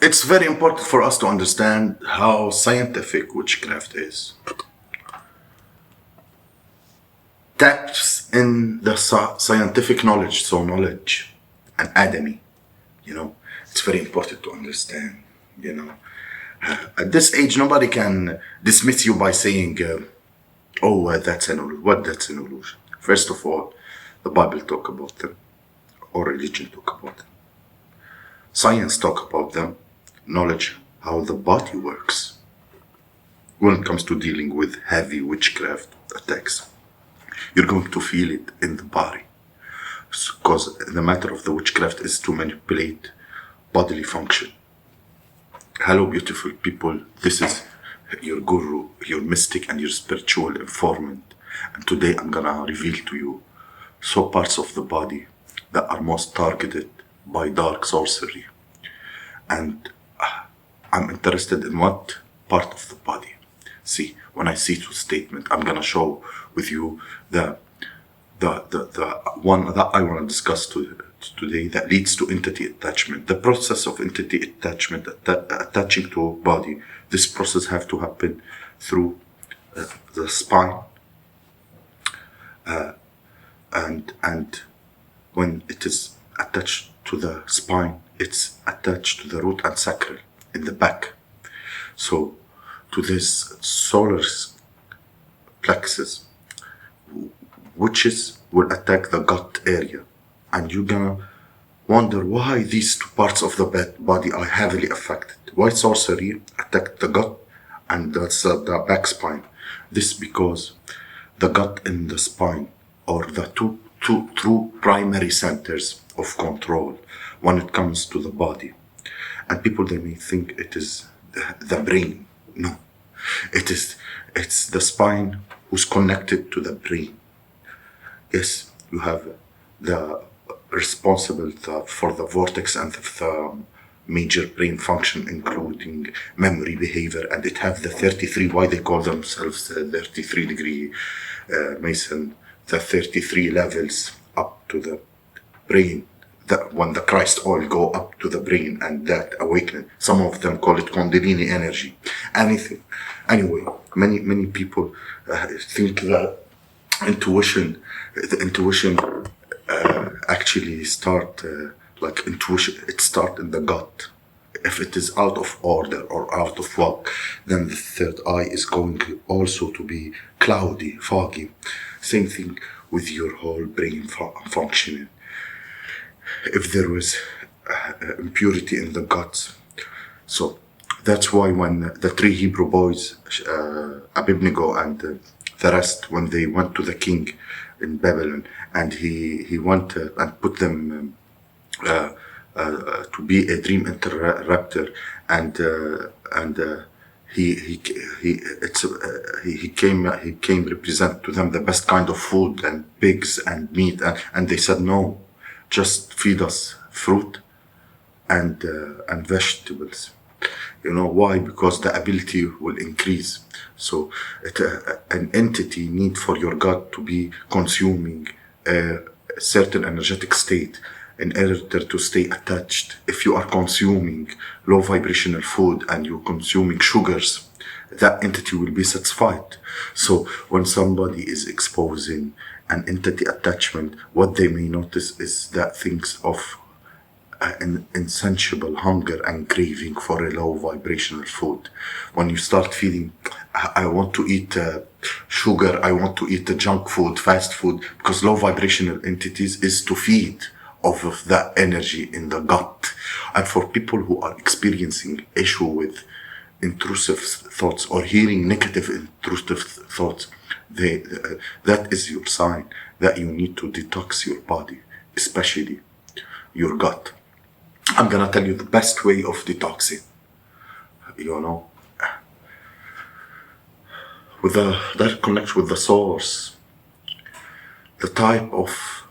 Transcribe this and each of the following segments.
It's very important for us to understand how scientific witchcraft is. Taps in the scientific knowledge, so knowledge, anatomy, it's very important to understand, you know. At this age, nobody can dismiss you by saying, that's an illusion. What, that's an illusion? First of all, the Bible talk about them, or religion talk about them. Science talk about them, knowledge, how the body works. When it comes to dealing with heavy witchcraft attacks, you're going to feel it in the body. Because the matter of the witchcraft is to manipulate bodily function. Hello, beautiful people. This is your guru, your mystic, and your spiritual informant. And today I'm gonna reveal to you some parts of the body that are most targeted by dark sorcery. And I'm interested in what part of the body. See, when I see two statement, I'm gonna show with you the one that I want to discuss today that leads to entity attachment. The process of entity attachment, attaching to a body, this process have to happen through the spine, and when it is attached to the spine, it's attached to the root and sacral in the back. So to this solar plexus, witches will attack the gut area, and you're gonna wonder why these two parts of the body are heavily affected. Why sorcery attacked the gut and that's the back spine? This because the gut and the spine are the two primary centers of control when it comes to the body. And people, they may think it is the brain. No, it's the spine who's connected to the brain. Yes, you have the responsible for the vortex and the major brain function, including memory, behavior, and it have the 33, why they call themselves the 33 degree Mason, the 33 levels up to the brain. That when the Christ oil go up to the brain and that awakening, some of them call it Kundalini energy. Anything. Anyway, many people think that the intuition actually start like intuition. It start in the gut. If it is out of order or out of whack, then the third eye is going also to be cloudy, foggy. Same thing with your whole brain functioning. If there was impurity in the guts. So that's why when the three Hebrew boys, Abednego and the rest, when they went to the king in Babylon, and he went and put them to be a dream interrupter, and he came represent to them the best kind of food and pigs and meat, and they said no. Just feed us fruit and vegetables. You know why? Because the ability will increase. So an entity need for your gut to be consuming a certain energetic state in order to stay attached. If you are consuming low vibrational food and you're consuming sugars, that entity will be satisfied. So when somebody is exposing an entity attachment, what they may notice is that things of an insatiable hunger and craving for a low vibrational food. When you start feeling, I want to eat sugar, I want to eat the junk food, fast food, because low vibrational entities is to feed off of that energy in the gut. And for people who are experiencing issue with intrusive thoughts or hearing negative intrusive thoughts, that is your sign that you need to detox your body, especially your gut. I'm gonna tell you the best way of detoxing. With a direct connection with the source, the type of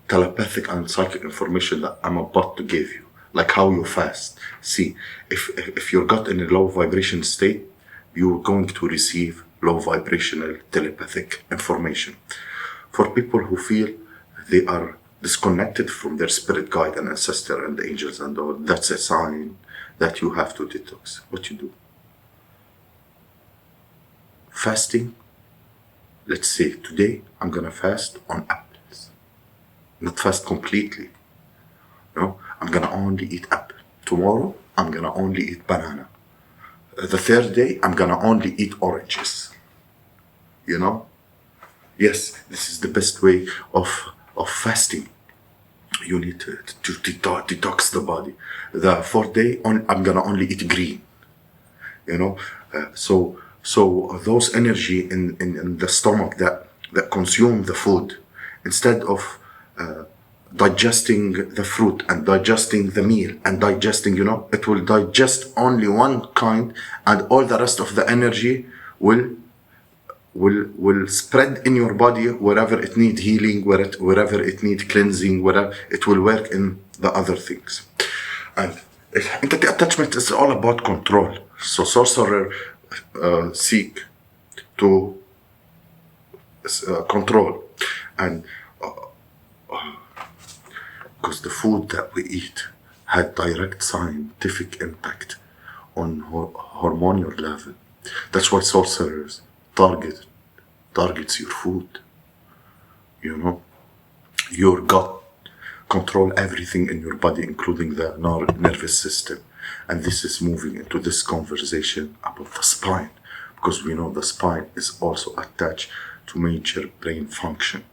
telepathic and psychic information that I'm about to give you, like how you fast. See, if your gut in a low vibration state, you're going to receive low vibrational telepathic information. For people who feel they are disconnected from their spirit guide and ancestor and the angels and all, that's a sign that you have to detox. What you do? Fasting. Let's say today I'm gonna fast on apples. Not fast completely. No, I'm gonna only eat apple. Tomorrow I'm gonna only eat banana. The third day I'm gonna only eat oranges. You know? Yes, this is the best way of fasting. You need to detox the body. The fourth day I'm gonna only eat green. You know, so those energy in the stomach that consume the food, instead of digesting the fruit and digesting the meal and digesting, it will digest only one kind, and all the rest of the energy will spread in your body wherever it need healing, wherever it need cleansing, wherever it will work in the other things. And entity attachment is all about control. So sorcerer seek to control, and because the food that we eat had direct scientific impact on hormonal level. That's why sorcerers targets your food. Your gut control everything in your body, including the nervous system. And this is moving into this conversation about the spine, because we know the spine is also attached to major brain function.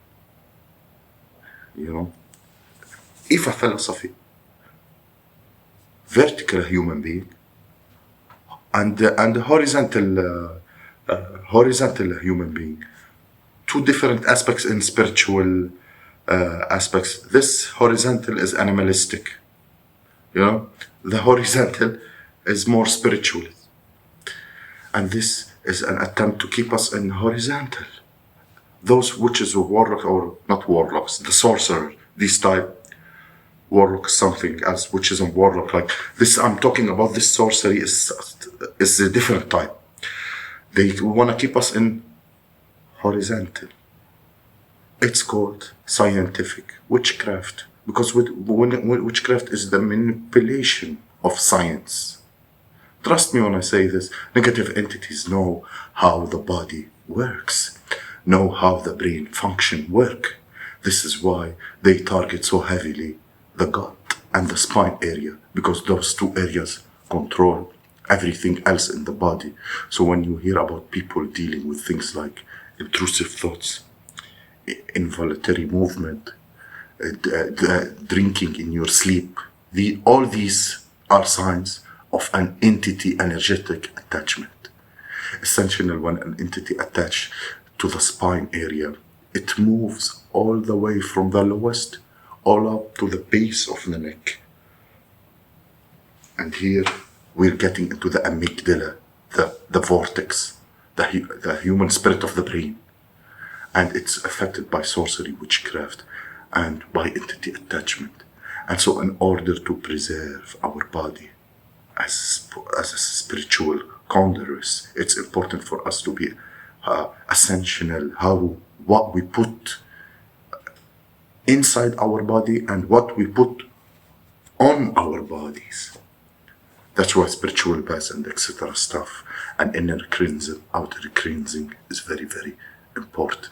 If a philosophy, vertical human being, and horizontal human being, two different aspects in spiritual aspects. This horizontal is animalistic. The horizontal is more spiritual, and this is an attempt to keep us in horizontal. Those witches or warlocks, or not warlocks, the sorcerer, this type. Warlock something else, witches and warlock, like this I'm talking about. This sorcery is a different type. They want to keep us in horizontal. It's called scientific witchcraft, because witchcraft is the manipulation of science. Trust me when I say this. Negative entities know how the body works, know how the brain function work. This is why they target so heavily the gut and the spine area, because those two areas control everything else in the body. So when you hear about people dealing with things like intrusive thoughts, involuntary movement, drinking in your sleep, all these are signs of an entity energetic attachment. Essentially, when an entity attached to the spine area, it moves all the way from the lowest all up to the base of the neck. And here we're getting into the amygdala, the vortex, the human spirit of the brain. And it's affected by sorcery, witchcraft, and by entity attachment. And so in order to preserve our body as a spiritual conduits, it's important for us to be essential what we put inside our body and what we put on our bodies. That's why spiritual baths and etc. stuff and inner cleansing, outer cleansing is very, very important.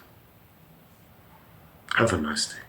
Have a nice day.